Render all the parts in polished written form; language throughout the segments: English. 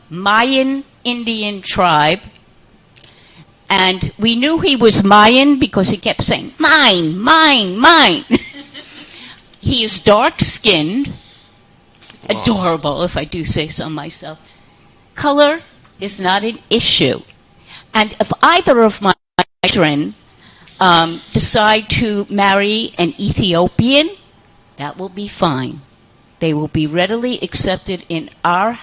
Mayan Indian tribe. And we knew he was Mayan because he kept saying, mine, mine, mine. He is dark-skinned, adorable, if I do say so myself. Color is not an issue. And if either of my children decide to marry an Ethiopian, that will be fine. They will be readily accepted in our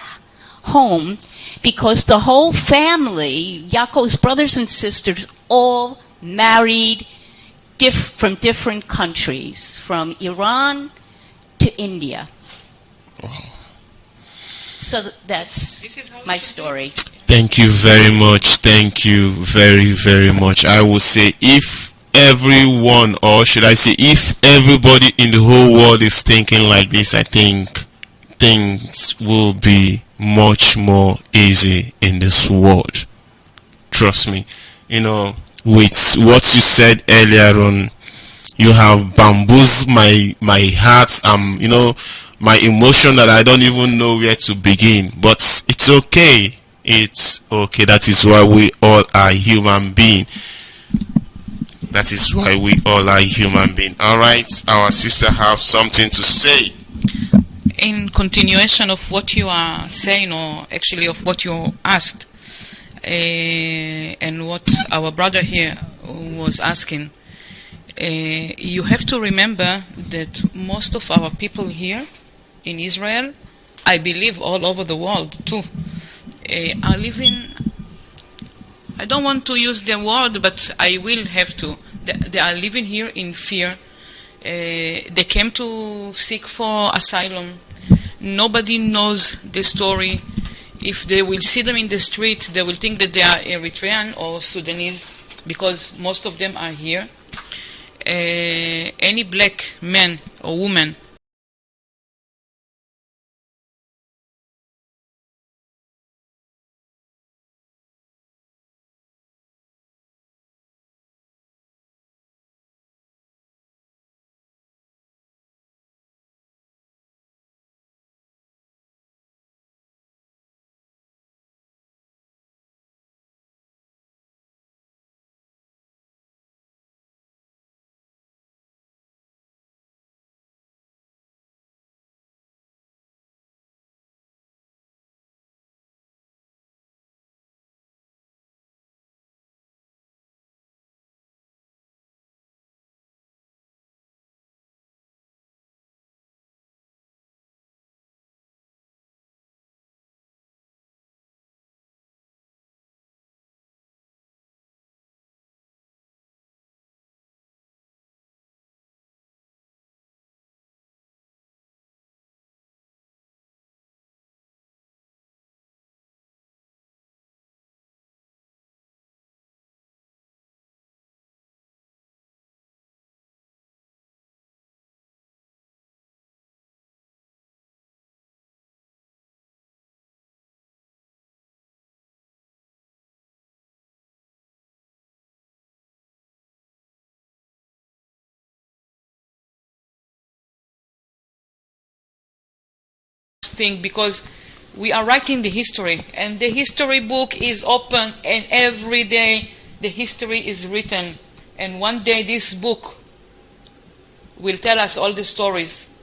home because the whole family, Yaakov's brothers and sisters, all married from different countries, from Iran to India. So that's my story. Thank you very much. Thank you very, very much. I would say if everyone, or should I say if everybody in the whole world is thinking like this, I think things will be much more easy in this world. Trust me. You know, with what you said earlier on, you have bamboozled my heart, you know, my emotion that I don't even know where to begin. But it's okay. It's okay. That is why we all are human beings. That is why we all are human beings. Alright, our sister have something to say. In continuation of what you are saying, or actually of what you asked, and what our brother here was asking, you have to remember that most of our people here in Israel, I believe all over the world too, are living, I don't want to use the word, but I will have to, they are living here in fear. They came to seek for asylum. Nobody knows the story. If they will see them in the street, they will think that they are Eritrean or Sudanese, because most of them are here. Any black man or woman thing, because we are writing the history, and the history book is open, and every day the history is written, and one day this book will tell us all the stories.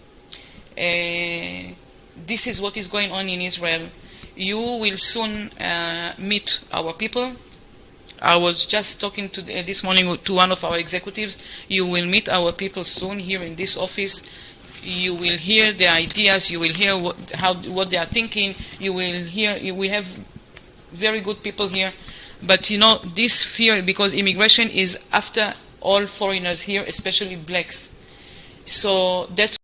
This is what is going on in Israel. You will soon meet our people. I was just talking to this morning to one of our executives. You will meet our people soon here in this office. You will hear the ideas. You will hear what they are thinking. You will hear. We have very good people here, but you know this fear, because immigration is after all foreigners here, especially blacks. So that's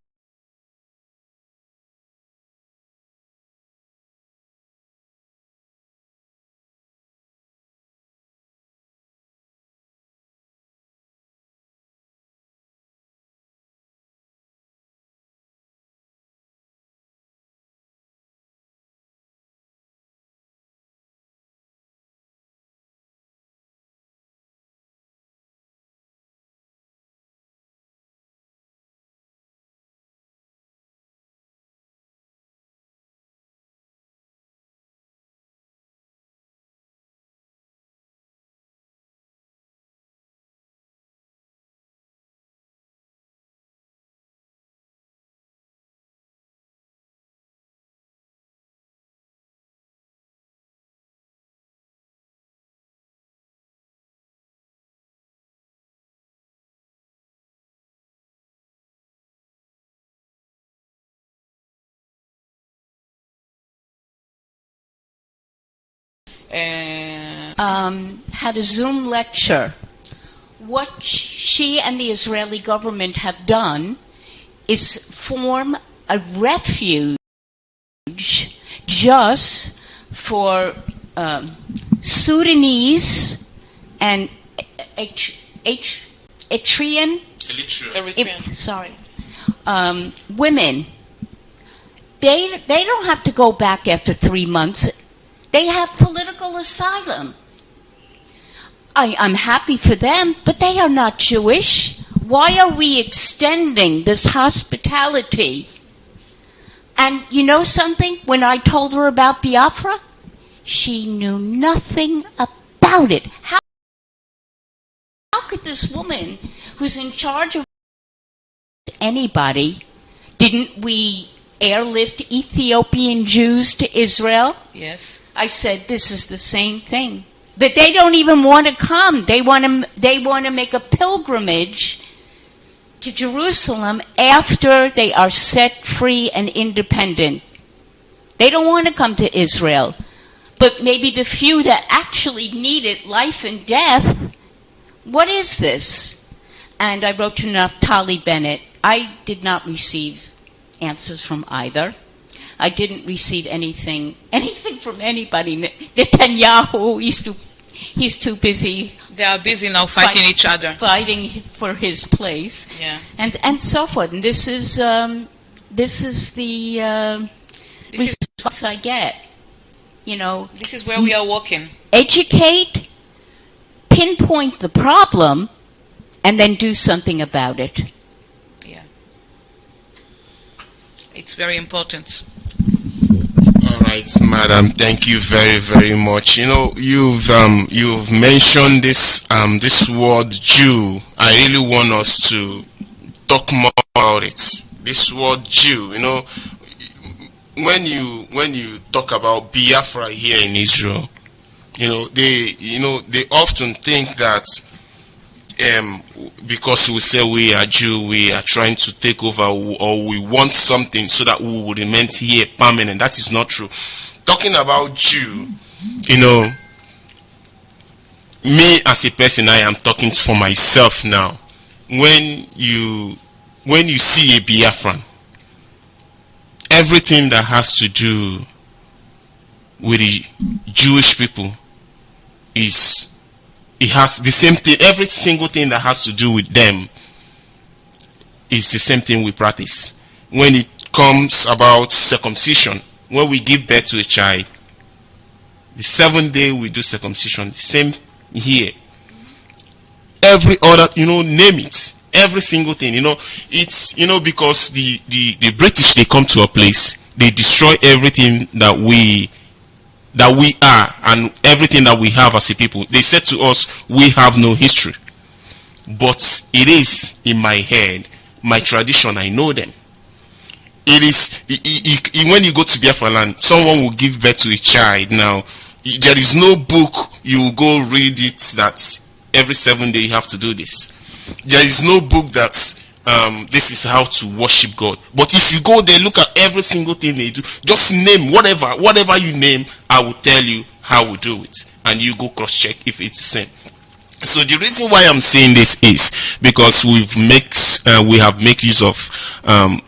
had a Zoom lecture. What she and the Israeli government have done is form a refuge just for Sudanese and Eritrean women. They don't have to go back after 3 months. They have political asylum. I'm happy for them, but they are not Jewish. Why are we extending this hospitality? And you know something? When I told her about Biafra, she knew nothing about it. How could this woman who's in charge of anybody, didn't we airlift Ethiopian Jews to Israel? Yes. I said, this is the same thing. That they don't even want to come. They want to make a pilgrimage to Jerusalem after they are set free and independent. They don't want to come to Israel. But maybe the few that actually need it, life and death, what is this? And I wrote to Naftali Bennett. I did not receive answers from either. I didn't receive anything from anybody. Netanyahu, he's too busy. They are busy now fighting each other. Fighting for his place. Yeah. And so forth. And this is the response I get. You know. This is where we are walking. Educate, pinpoint the problem, and then do something about it. Yeah. It's very important. All right, madam. Thank you very, very much. You know, you've mentioned this word Jew. I really want us to talk more about it. This word Jew. You know, when you talk about Biafra here in Israel, they often think that because we say we are Jew, we are trying to take over, or we want something so that we will remain here permanent. That is not true. Talking about Jew, me as a person, I am talking for myself now. When you see a Biafran, everything that has to do with the Jewish people it has the same thing. Every single thing that has to do with them is the same thing we practice. When it comes about circumcision, when we give birth to a child, the 7th day we do circumcision. The same here. Every other, name it. Every single thing, it's because the British, they come to a place, they destroy everything that we are and everything that we have as a people. They said to us, we have no history. But it is in my head, my tradition, I know them. It is, when you go to Biafra land, someone will give birth to a child. Now, there is no book you will go read it that every 7 days you have to do this. There is no book that this is how to worship God. But if you go there, look at every single thing they do. Just name whatever you name, I will tell you how we do it, and you go cross-check if it's the same. So the reason why I'm saying this is because we have made use of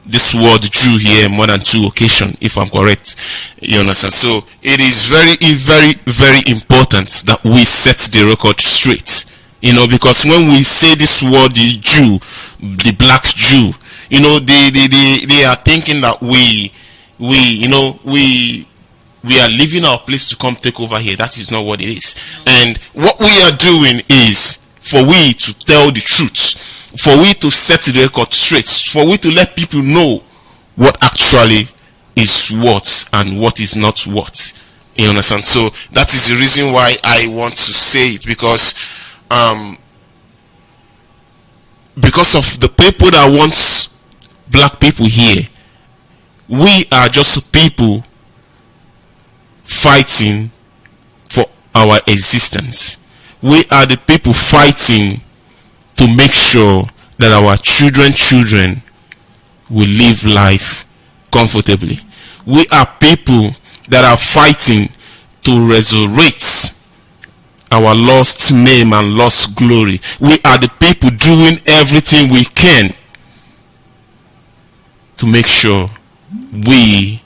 this word Jew here more than 2 occasions, if I'm correct. You understand? So it is very, very, very important that we set the record straight. Because when we say this word, the Jew, the black Jew, they are thinking that we are leaving our place to come take over here. That is not what it is. And what we are doing is for we to tell the truth, for we to set the record straight, for we to let people know what actually is what and what is not what. You understand? So that is the reason why I want to say it, because of the people that want black people here. We are just people fighting for our existence. We are the people fighting to make sure that our children will live life comfortably. We are people that are fighting to resurrect our lost name and lost glory. We are the people doing everything we can to make sure we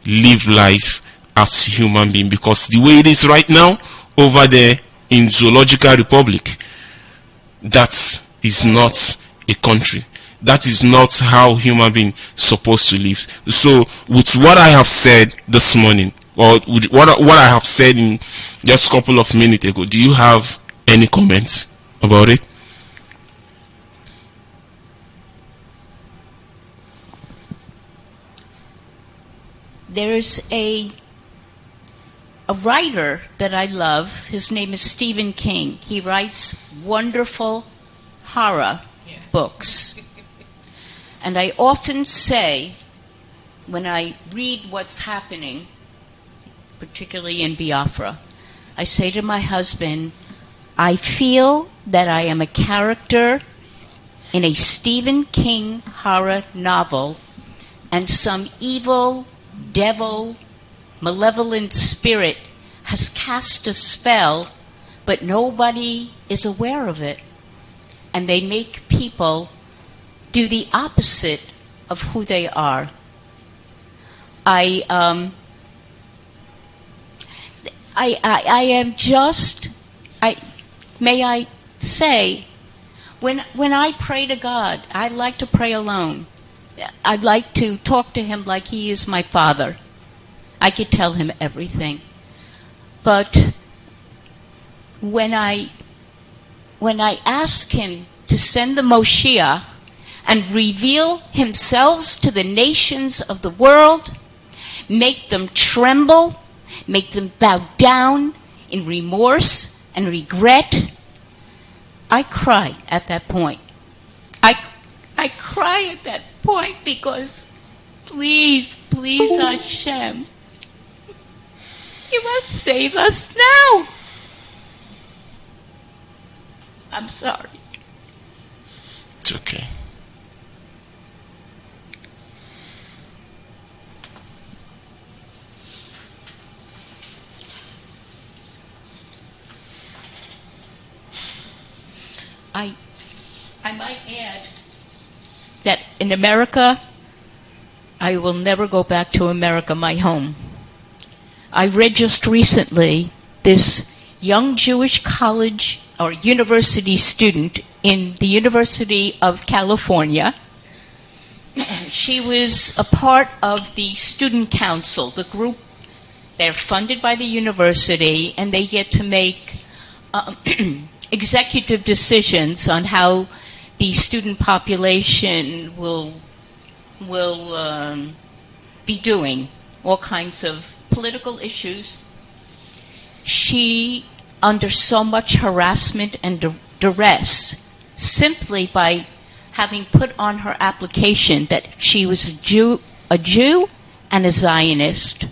live life as human beings, because the way it is right now over there in Zoological Republic, that is not a country. That is not how human beings supposed to live. So with what I have said this morning, or with what I have said in just a couple of minutes ago, do you have any comments about it? There's a writer that I love. His name is Stephen King. He writes wonderful horror books. And I often say, when I read what's happening, particularly in Biafra, I say to my husband, I feel that I am a character in a Stephen King horror novel, and some evil, devil, malevolent spirit has cast a spell, but nobody is aware of it. And they make people do the opposite of who they are. I am just, may I say, when I pray to God, I like to pray alone. I'd like to talk to him like he is my father. I could tell him everything. But when I ask him to send the Moshiach and reveal himself to the nations of the world, make them tremble, make them bow down in remorse and regret, I cry at that point. I cry at that point because, please, Hashem, you must save us now. I'm sorry. It's okay. I might add that in America, I will never go back to America, my home. I read just recently this young Jewish college or university student in the University of California. She was a part of the student council, the group. They're funded by the university, and they get to make executive decisions on how the student population will be doing all kinds of political issues. She, under so much harassment and duress, simply by having put on her application that she was a Jew and a Zionist,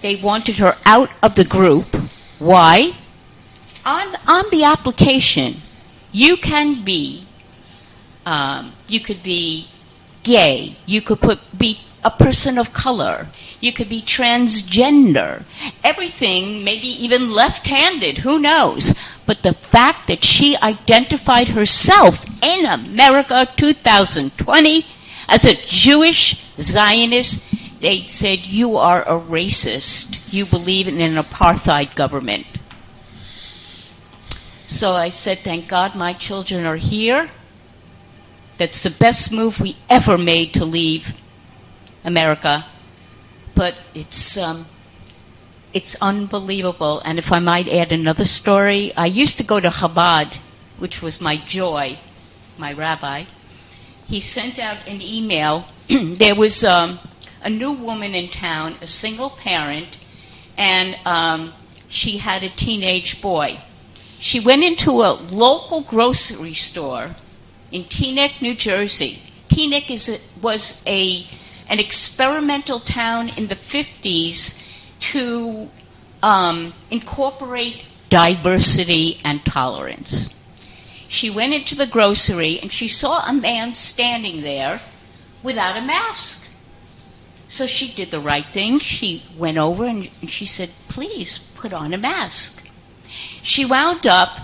they wanted her out of the group. Why? On the application, you can be, you could be gay, you could be a person of color, you could be transgender, everything, maybe even left-handed, who knows? But the fact that she identified herself in America 2020 as a Jewish Zionist, they said, you are a racist. You believe in an apartheid government. So I said, thank God my children are here. That's the best move we ever made to leave America. But it's unbelievable. And if I might add another story, I used to go to Chabad, which was my joy, my rabbi. He sent out an email. There was a new woman in town, a single parent, and she had a teenage boy. She went into a local grocery store in Teaneck, New Jersey. Teaneck was an experimental town in the 50s to incorporate diversity and tolerance. She went into the grocery and she saw a man standing there without a mask. So she did the right thing. She went over and she said, please put on a mask. She wound up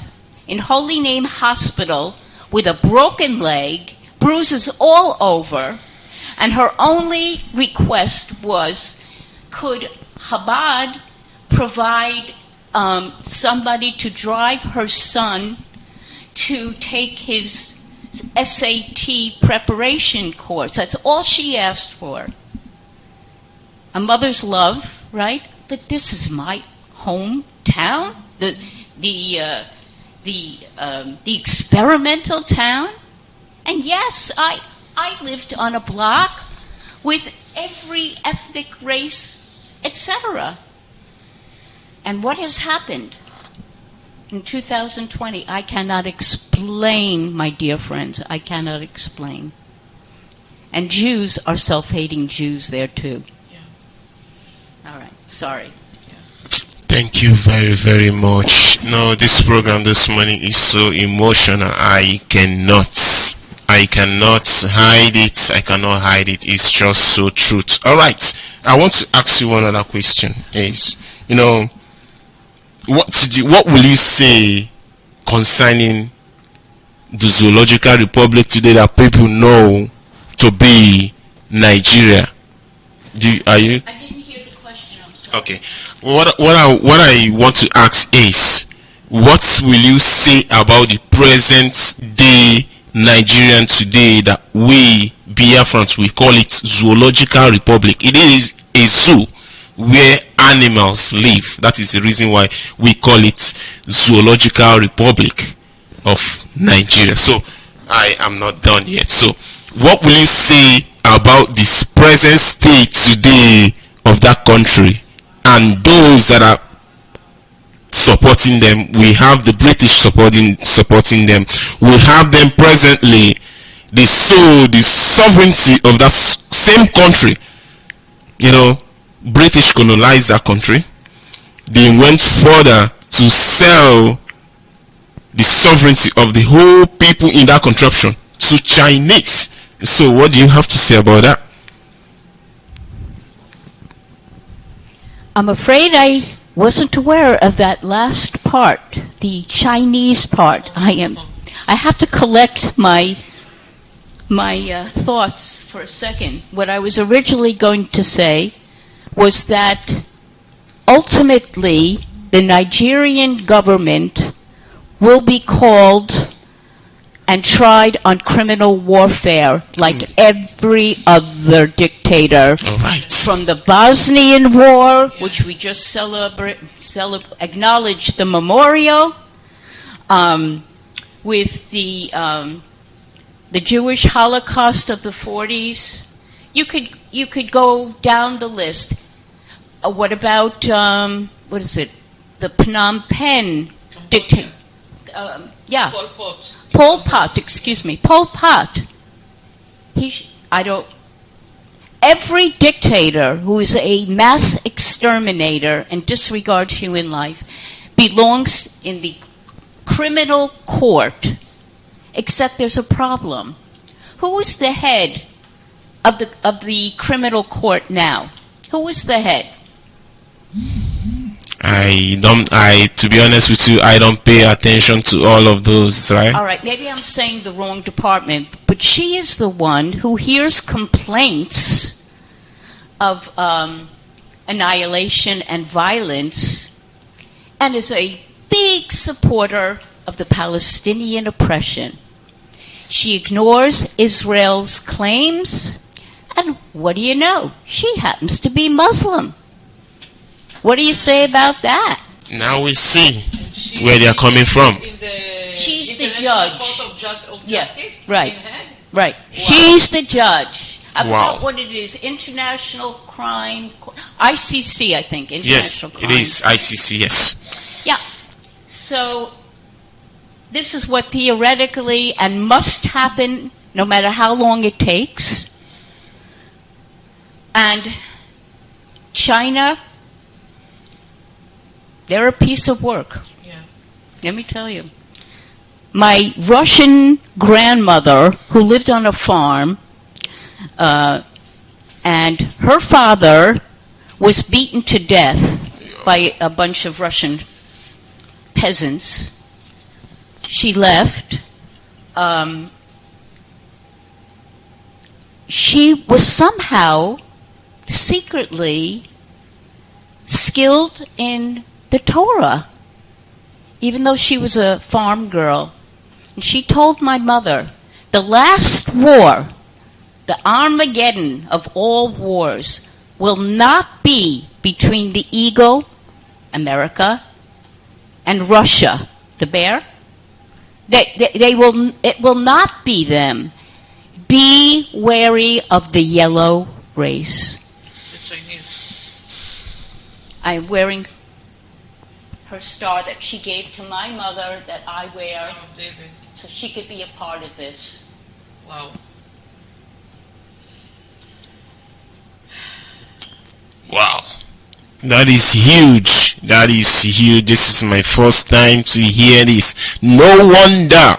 in Holy Name Hospital with a broken leg, bruises all over, and her only request was, could Chabad provide somebody to drive her son to take his SAT preparation course. That's all she asked for. A mother's love, right? But this is my hometown, the experimental town. And yes, I lived on a block with every ethnic race, etc. And what has happened in 2020, I cannot explain, my dear friends. I cannot explain. And Jews are self-hating Jews there too. Yeah. All right. Sorry. Thank you very, very much. No, this program this morning is so emotional. I cannot hide it. I cannot hide it. It's just so truth. All right. I want to ask you one other question. Is, what will you say concerning the Zoological Republic today that people know to be Nigeria? Are you? I didn't hear the question. I'm sorry. Okay. What I want to ask is, what will you say about the present day Nigerian today that we Biafrans, we call it Zoological Republic? It is a zoo where animals live. That is the reason why we call it Zoological Republic of Nigeria. So I am not done yet. So what will you say about this present state today of that country and those that are supporting them? We have the British supporting them. We have them presently. They sold the sovereignty of that same country. British colonized that country. They went further to sell the sovereignty of the whole people in that contraption to Chinese. So what do you have to say about that? I'm afraid I wasn't aware of that last part, the Chinese part. I have to collect my thoughts for a second. What I was originally going to say was that ultimately the Nigerian government will be called and tried on criminal warfare like every other dictator. All right. From the Bosnian War, which we just acknowledged the memorial, with the Jewish Holocaust of the 40s. You could go down the list. What about what is it? The Phnom Penh dictator. Yeah. Pol Pot. Pol Pot. Excuse me. Pol Pot. Every dictator who is a mass exterminator and disregards human life belongs in the criminal court. Except there's a problem. Who is the head of the criminal court now? Who is the head? To be honest with you, I don't pay attention to all of those, right? All right, maybe I'm saying the wrong department, but she is the one who hears complaints of annihilation and violence and is a big supporter of the Palestinian oppression. She ignores Israel's claims, and what do you know? She happens to be Muslim. What do you say about that? Now we see where they are coming from. She's the judge. Court of Yeah, Justice right. in Hague? Right. Wow. She's the judge. I Wow. forgot what it is. International Crime... ICC, I think. Yes, International it Crime. is ICC, yes. Yeah. So, this is what theoretically and must happen no matter how long it takes. And China, they're a piece of work. Yeah. Let me tell you. My Russian grandmother, who lived on a farm, And her father was beaten to death by a bunch of Russian peasants. She left. She was somehow secretly skilled in the Torah, even though she was a farm girl. And she told my mother, the last war, the Armageddon of all wars, will not be between the eagle, America, and Russia, the bear. It will not be them. Be wary of the yellow race. The Chinese. I'm wearing her star that she gave to my mother that I wear, Son of David. so she could be a part of this. Wow. Wow. That is huge. That is huge. This is my first time to hear this. No wonder.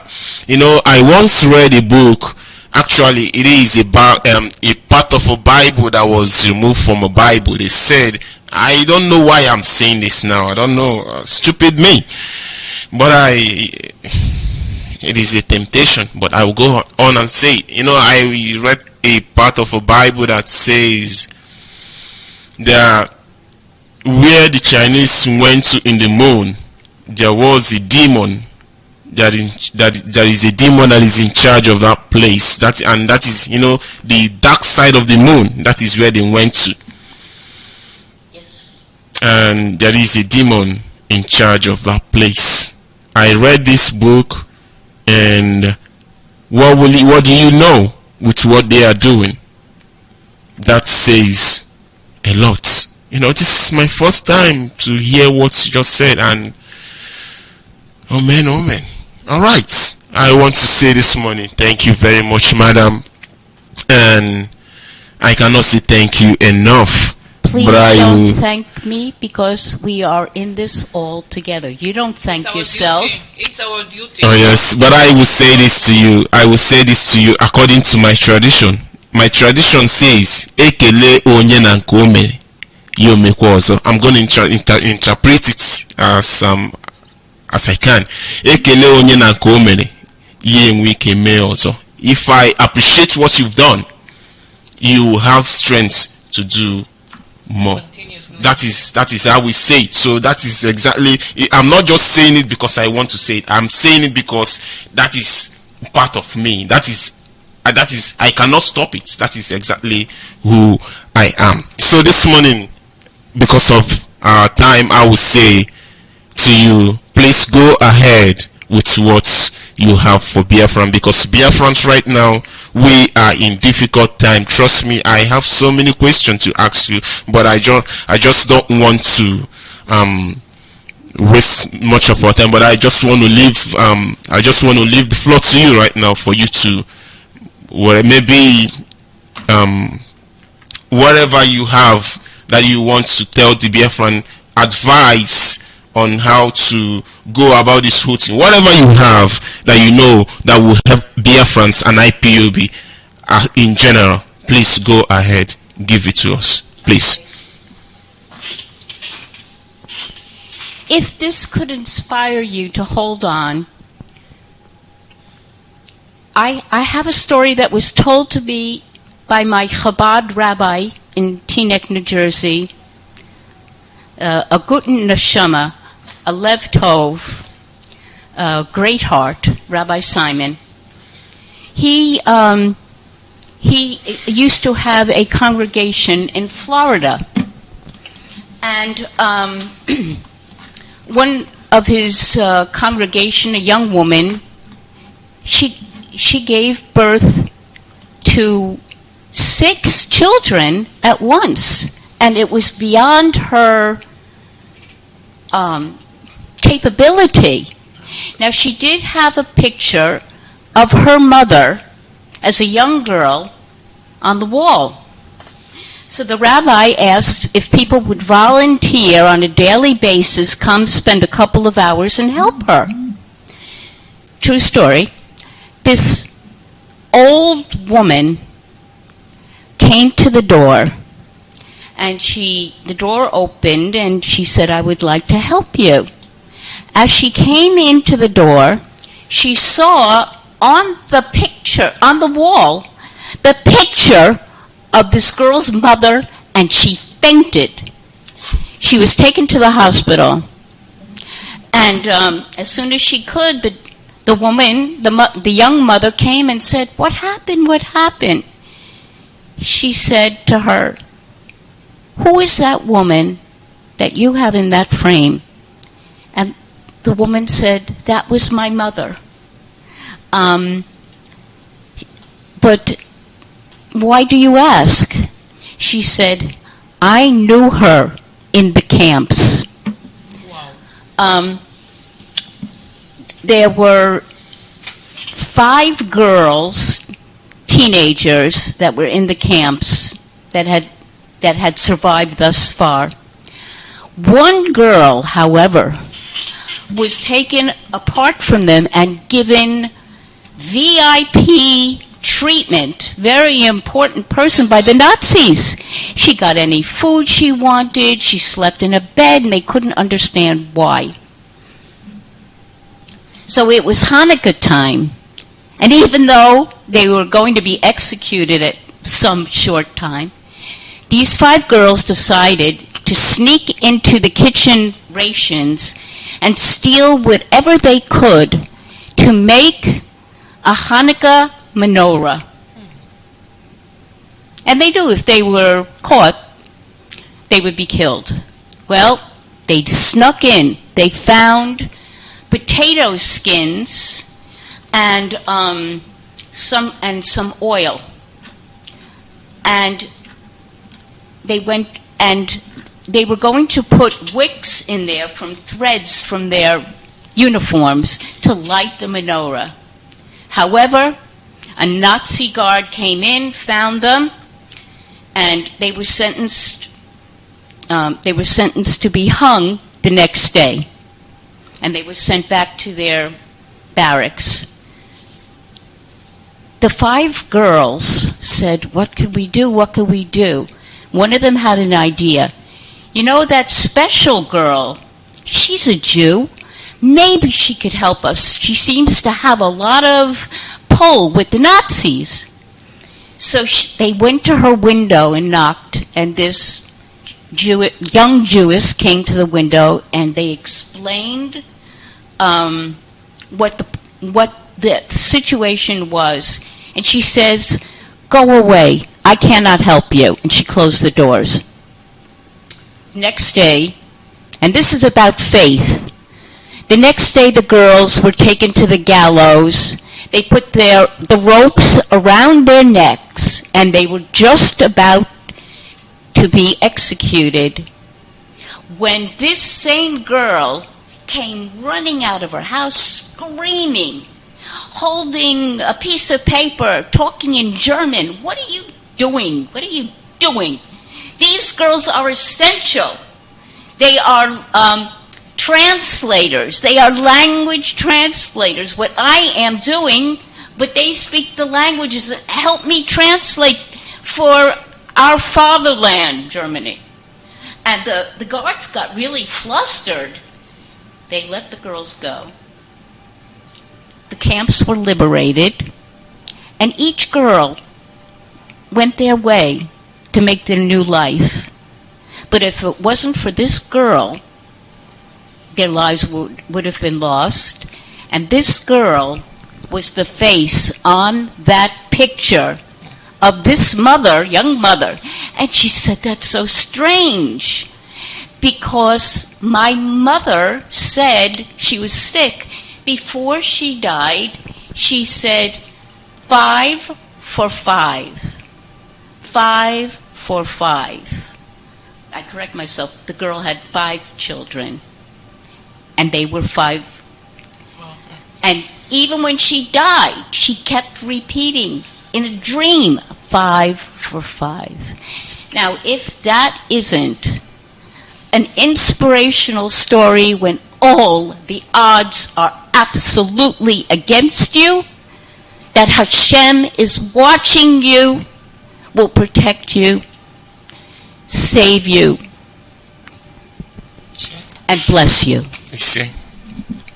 I once read a book. Actually, it is about a part of a Bible that was removed from a Bible. They said, I don't know why I'm saying this now. I don't know. Stupid me. But it is a temptation. But I will go on and say it. I read a part of a Bible that says that where the Chinese went to in the moon, there was a demon that is a demon that is in charge of that place. That is the dark side of the moon. That is where they went to. Yes. And there is a demon in charge of that place. I read this book, and what do you know with what they are doing? That says a lot. This is my first time to hear what you just said, and amen. All right. I want to say this morning, thank you very much, madam, and I cannot say thank you enough. Please don't thank me, because we are in this all together. You don't thank yourself. It's our duty. Oh yes, but I will say this to you. According to my tradition. My tradition says, Ekele onye na nke o mere, ya omekwa ọzọ. I'm going to interpret it as I can. Ekele onye na nke o mere, ya enwe ike mee ọzọ. If I appreciate what you've done, you will have strength to do more. That is how we say it. So that is exactly. I'm not just saying it because I want to say it. I'm saying it because that is part of me. That is I cannot stop it. That is exactly who I am. So this morning, because of our time, I will say to you, please go ahead with what you have for Biafran, because Biafrans right now, we are in difficult time. Trust me, I have so many questions to ask you, but I just don't want to waste much of our time. But I just want to leave the floor to you right now for you to, maybe whatever you have that you want to tell the Biafran, advice on how to go about this whole thing. Whatever you have that you know that will help Biafrans and IPOB in general, please go ahead, give it to us, please. If this could inspire you to hold on, I have a story that was told to me by my Chabad rabbi in Teaneck, New Jersey, a Guten Neshama, a Lev Tov, great heart, Rabbi Simon. He used to have a congregation in Florida, and one of his congregation, a young woman, she gave birth to 6 children at once, and it was beyond her capability. Now, she did have a picture of her mother as a young girl on the wall. So the rabbi asked if people would volunteer on a daily basis, come spend a couple of hours and help her. True story. This old woman came to the door, and the door opened, and she said, "I would like to help you." As she came into the door, she saw on the wall, the picture of this girl's mother, and she fainted. She was taken to the hospital, and as soon as she could, the woman, the young mother, came and said, "What happened? What happened?" She said to her, "Who is that woman that you have in that frame?" And the woman said, "That was my mother. But why do you ask?" She said, "I knew her in the camps." Wow. There were 5 girls, teenagers, that were in the camps that had survived thus far. One girl, however, was taken apart from them and given VIP treatment, very important person, by the Nazis. She got any food she wanted, she slept in a bed, and they couldn't understand why. So it was Hanukkah time, and even though they were going to be executed at some short time, these 5 girls decided to sneak into the kitchen rations and steal whatever they could to make a Hanukkah menorah. And they knew if they were caught, they would be killed. Well, they snuck in. They found potato skins and some oil. And they went and they were going to put wicks in there from threads from their uniforms to light the menorah. However, a Nazi guard came in, found them, and they were sentenced to be hung the next day. And they were sent back to their barracks. The 5 girls said, "What could we do? What could we do?" One of them had an idea. "You know that special girl? She's a Jew. Maybe she could help us. She seems to have a lot of pull with the Nazis." So they went to her window and knocked, and this young Jewess came to the window, and they explained what the situation was. And she says, "Go away. I cannot help you." And she closed the doors. Next day, and this is about faith, the next day the girls were taken to the gallows. They put the ropes around their necks, and they were just about to be executed when this same girl came running out of her house screaming, holding a piece of paper, talking in German. "What are you doing? What are you doing? These girls are essential. They are translators. They are language translators. What I am doing, but they speak the languages. Help me translate for our fatherland, Germany." And the guards got really flustered. They let the girls go. The camps were liberated, and each girl went their way to make their new life. But if it wasn't for this girl, their lives would have been lost. And this girl was the face on that picture of this mother, young mother. And she said, "That's so strange, because my mother said she was sick. Before she died, she said, 5 for 5. 5 for 5. I correct myself. The girl had 5 children, and they were 5. And even when she died, she kept repeating in a dream, 5 for 5. Now, if that isn't an inspirational story when all the odds are absolutely against you, that Hashem is watching you will protect you, save you, and bless you.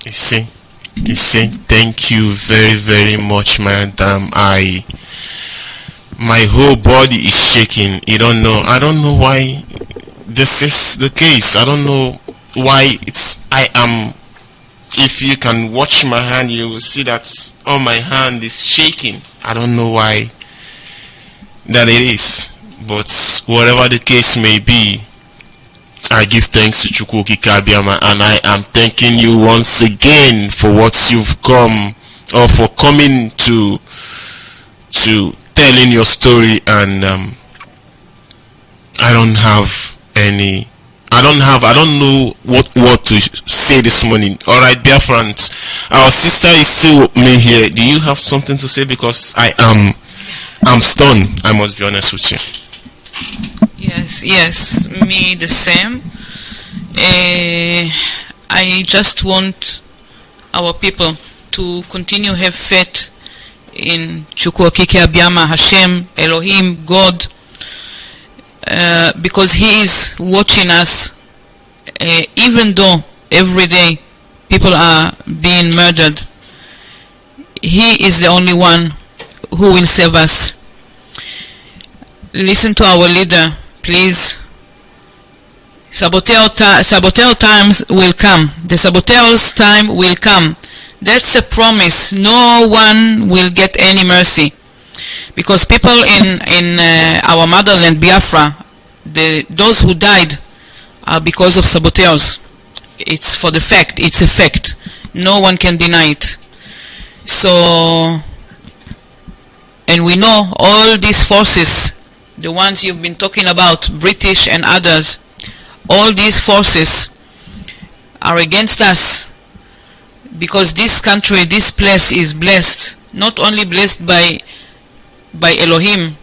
You see, thank you very, very much, madam. My whole body is shaking. I don't know why this is the case. I don't know why I am. If you can watch my hand, you will see that all my hand is shaking. I don't know why that it is, but whatever the case may be, I give thanks to Chukwu Okike Abiama, and I am thanking you once again for what you've come, or for coming to telling your story. And I don't know what to say this morning. Alright, Biafrans, our sister is still with me here. Do you have something to say? Because I'm stunned, I must be honest with you. Yes, me the same. I just want our people to continue have faith in Chukwu Okike Abiama, Hashem, Elohim, God, because He is watching us, even though every day people are being murdered. He is the only one who will save us. Listen to our leader, please. Saboteur times will come. The saboteur's time will come. That's a promise. No one will get any mercy, because people in our motherland, Biafra, those who died are because of saboteurs. It's for the fact. It's a fact. No one can deny it. So, and we know all these forces, the ones you've been talking about, British and others, all these forces are against us, because this country, this place is blessed, not only blessed by Elohim,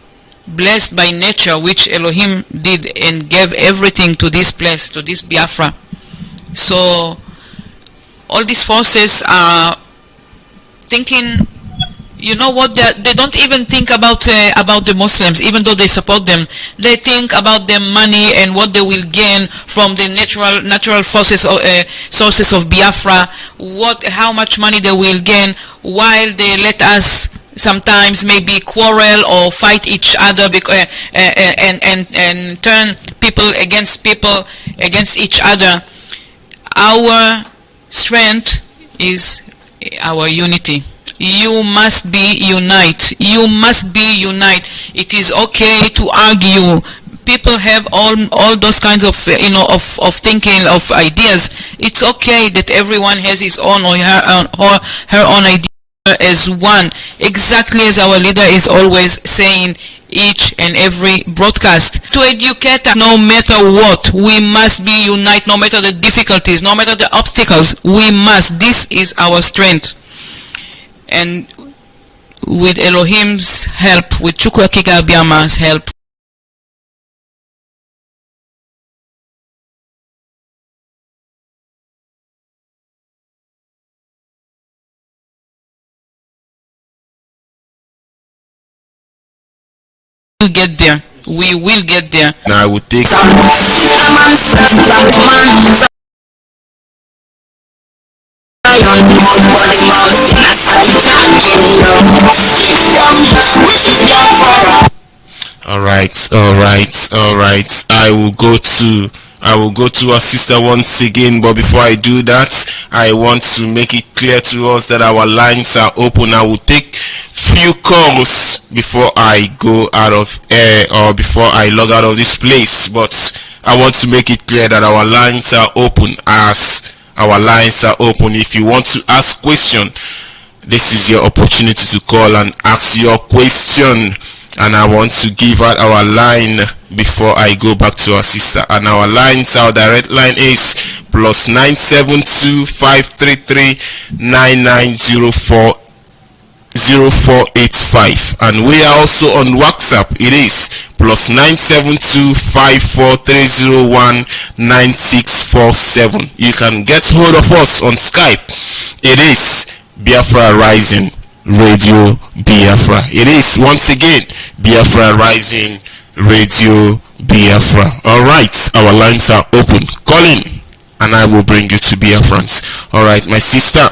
blessed by nature, which Elohim did and gave everything to this place, to this Biafra. So all these forces are thinking, you know what, they don't even think about the Muslims, even though they support them. They think about their money and what they will gain from the natural forces sources of Biafra, how much money they will gain, while they let us sometimes maybe quarrel or fight each other, and turn people against each other. Our strength is our unity. You must be unite. You must be unite. It is okay to argue. People have all those kinds of of thinking, of ideas. It's okay that everyone has his own or her own idea as one. Exactly as our leader is always saying each and every broadcast. To educate us, no matter what, we must be unite. No matter the difficulties, no matter the obstacles, we must. This is our strength. And with Elohim's help, with Chukwu Okike Abiama's help, we will get there. We will get there. Now I will take. All right. I will go to our sister once again, but before I do that, I want to make it clear to us that our lines are open. I will take few calls before I go out of air, or before I log out of this place, but I want to make it clear that our lines are open. If you want to ask question, this is your opportunity to call and ask your question. And I want to give out our line before I go back to our sister. And our lines, our direct line is +972 533 9904 0485. And we are also on WhatsApp. It is +972 54301 9647. You can get hold of us on Skype. It is Biafra Rising. Radio Biafra. It is once again Biafra Rising Radio Biafra. Alright, our lines are open. Call in and I will bring you to Biafrans. Alright, my sister.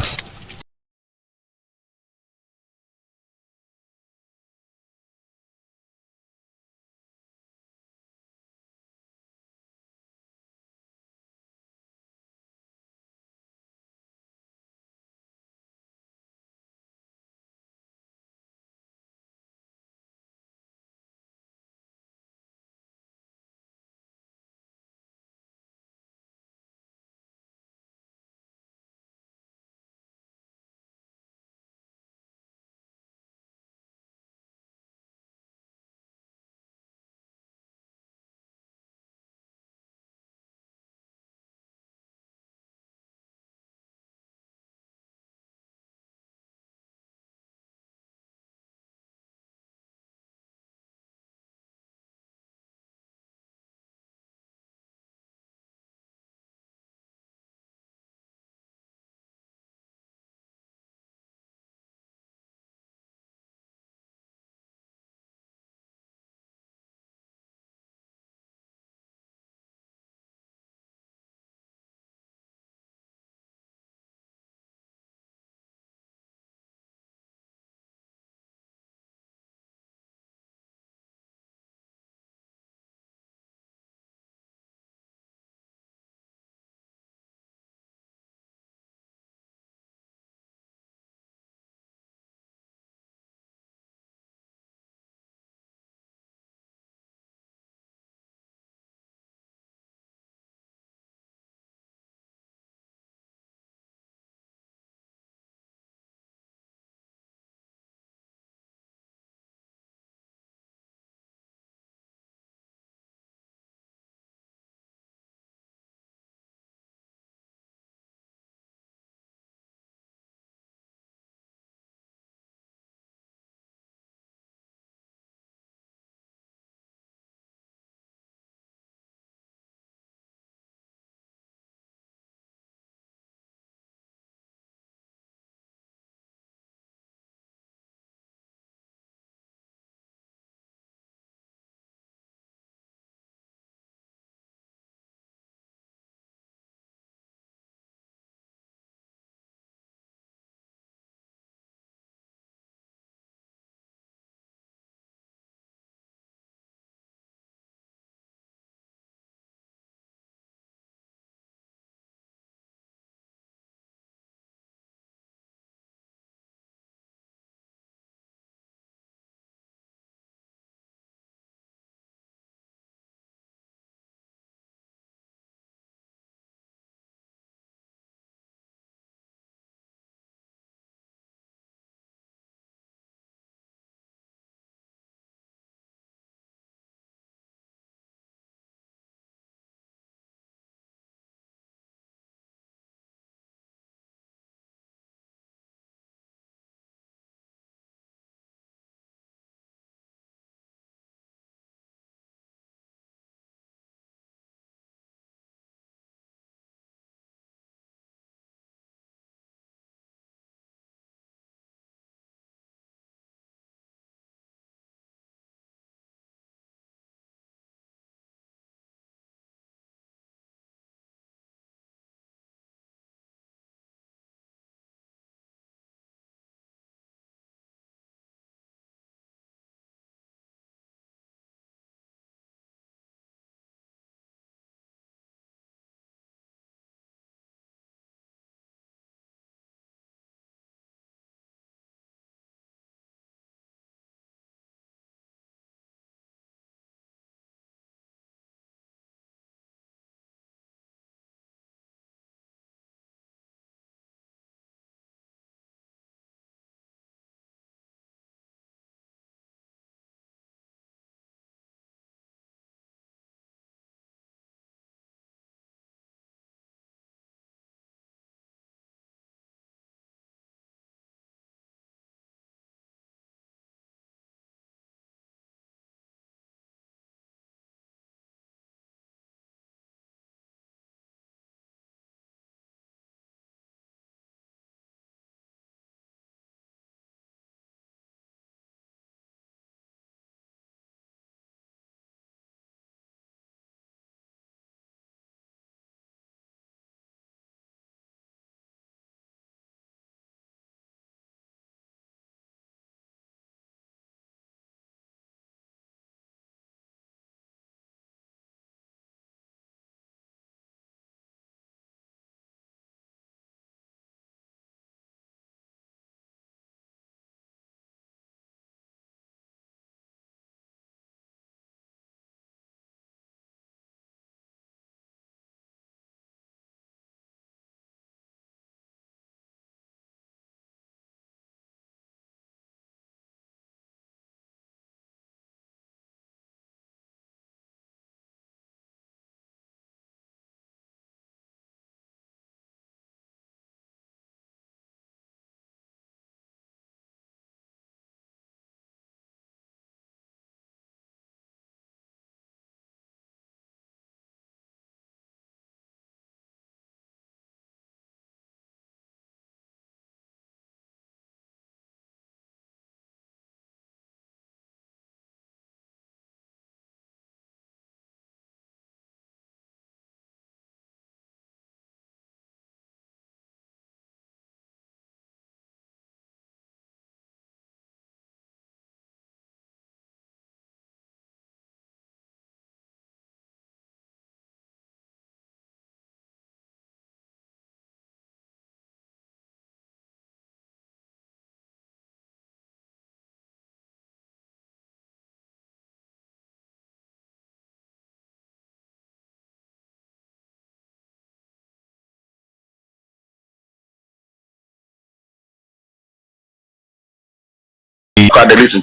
listen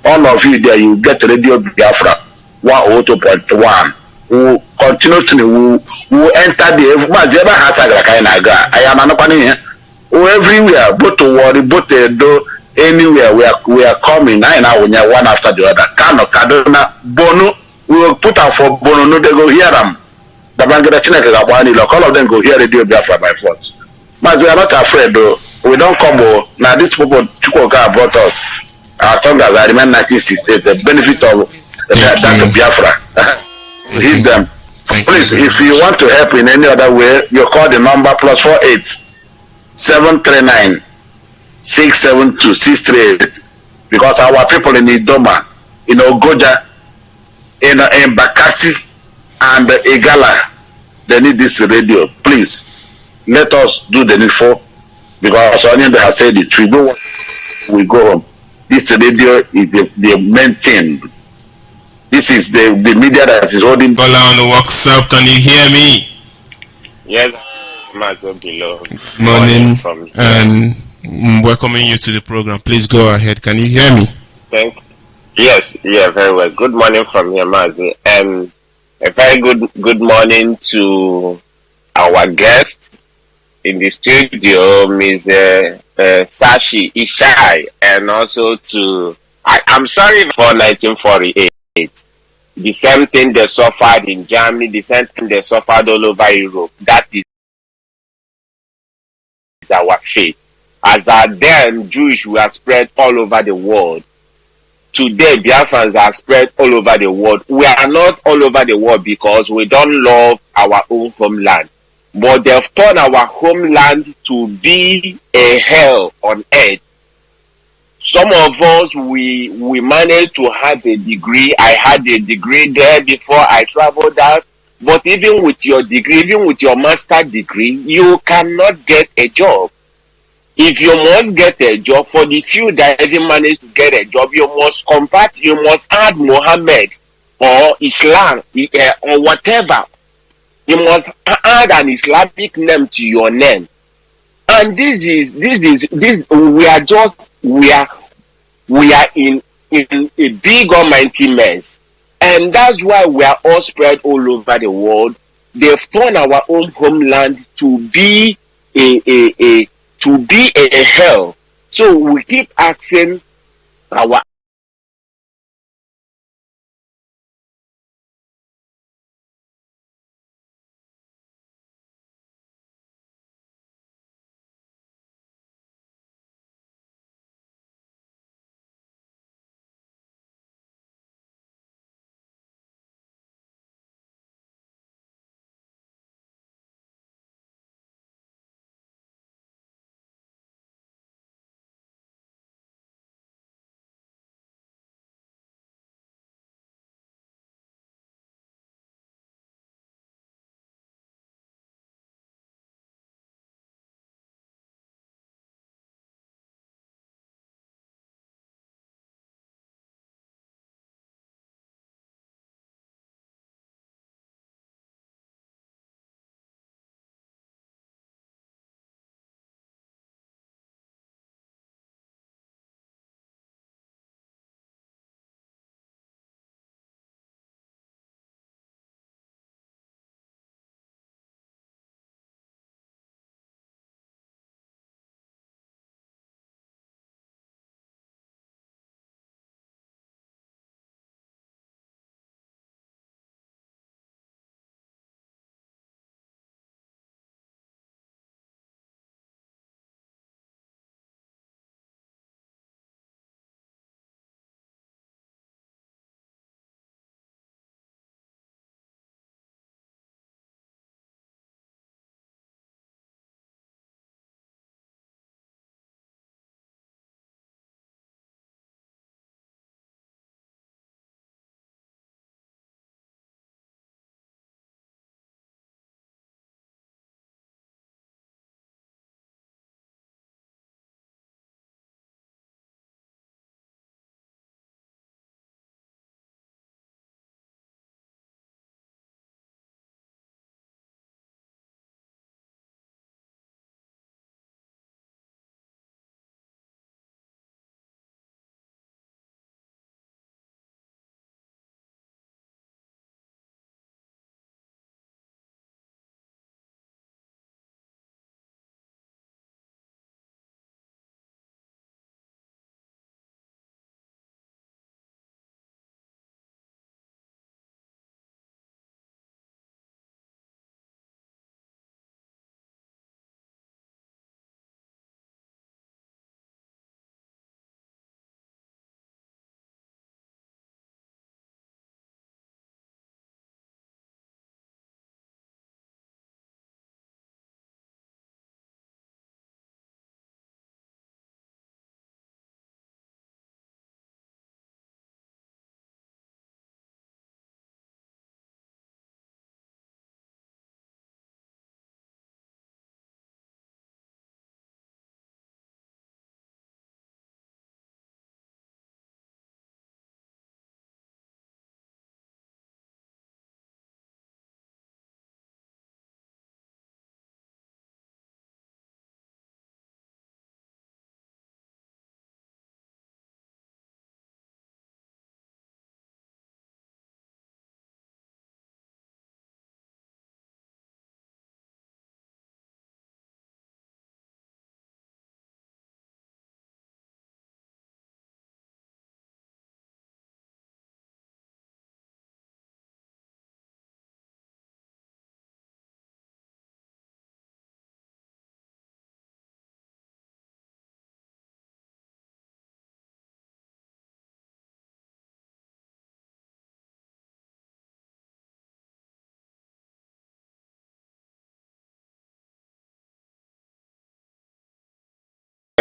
all of you there, you get Radio Biafra 102.1. We continuously we enter the ever has I am not here. Everywhere, both to worry, both to do anywhere we are coming. I now one after the other. Kano, Kaduna, Bono, we will put out for Bono, no, they go hear them. The Bangladesh, all of them go hear Radio Biafra by force. But we are not afraid though. We don't come. Now these people Chukwuka brought us. Our tongue as I remember 1968, the benefit of that Biafra. Hit them. Please, if you want to help in any other way, you call the number +48 739 672 638. Because our people in Idoma, in Ogoja, in Bakasi, and Igala, they need this radio. Please, let us do the needful. Because Onion has said it. We go home. This radio is the main thing. This is the media that is holding. Bola on the WhatsApp, can you hear me? Yes, Mazo below. Morning and welcoming you to the program. Please go ahead. Can you hear me? Yes, very well. Good morning from here, Mazi. And a very good morning to our guest in the studio, Ms. Sashi Ishai, and also to I'm sorry for 1948. The same thing they suffered in Germany, the same thing they suffered all over Europe. That is our fate. As at then, Jewish were spread all over the world. Today, Biafrans are spread all over the world. We are not all over the world because we don't love our own homeland. But they've turned our homeland to be a hell on earth. Some of us, we managed to have a degree. I had a degree there before I traveled out. But even with your degree, even with your master's degree, you cannot get a job. If you must get a job, for the few that even manage to get a job, you must add Muhammad or Islam or whatever. You must add an Islamic name to your name. And this we are in a big almighty mess. And that's why we are all spread all over the world. They've turned our own homeland to be a hell. So we keep asking our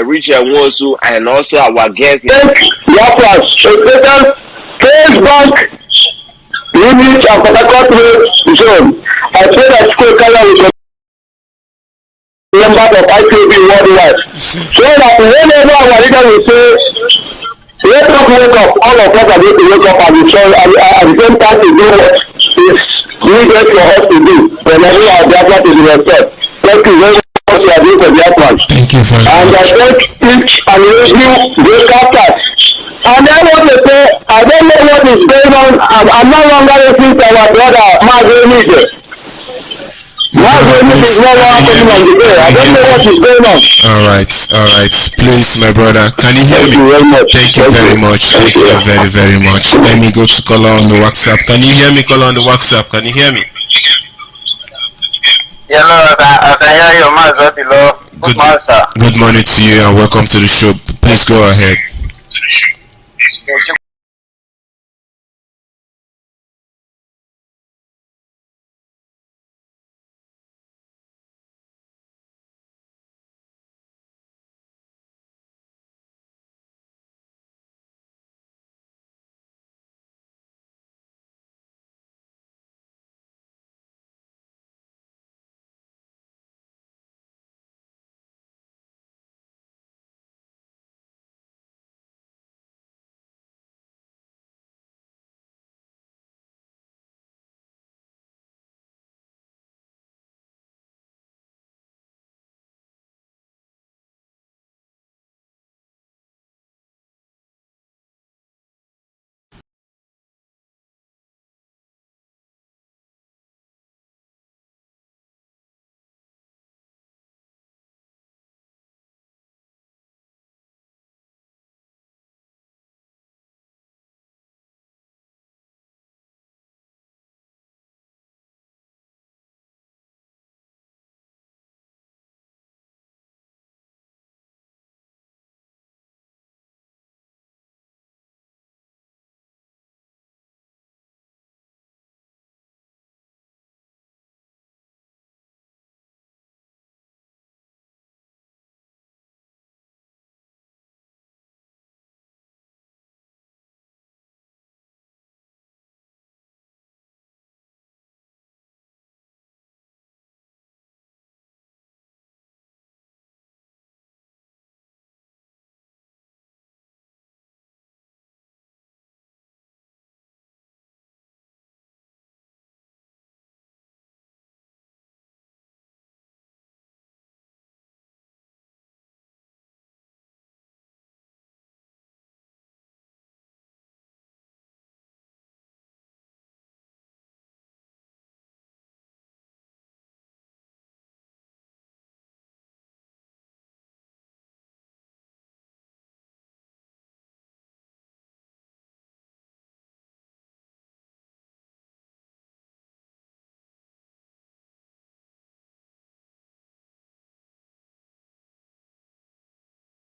Richard Wosu, and also our guest. Biafra, a First Bank unit and Port Harcourt zone. I pray that school color will be members of IPOB worldwide. So that whenever our leader will say, let us wake up, all of us are going to wake up at the same time to do what is needed for us to do whenever our Biafra to be respect. Thank you very much for what you are doing for Biafra. Thank you very much. And I thank each and every broadcaster. And I want to say, I don't know what is going on. I'm no longer listening to our brother, Mazemide. Mazemide is no longer coming on the day. I don't know what is going on. All right. Please, my brother, can you hear me? Thank you very much. Thank you very much. Thank you very, very much. Let me go to caller on the WhatsApp. Can you hear me, caller on the WhatsApp? Can you hear me? Yeah, no, I can hear you, Mazemide. Good morning to you and welcome to the show. Please go ahead.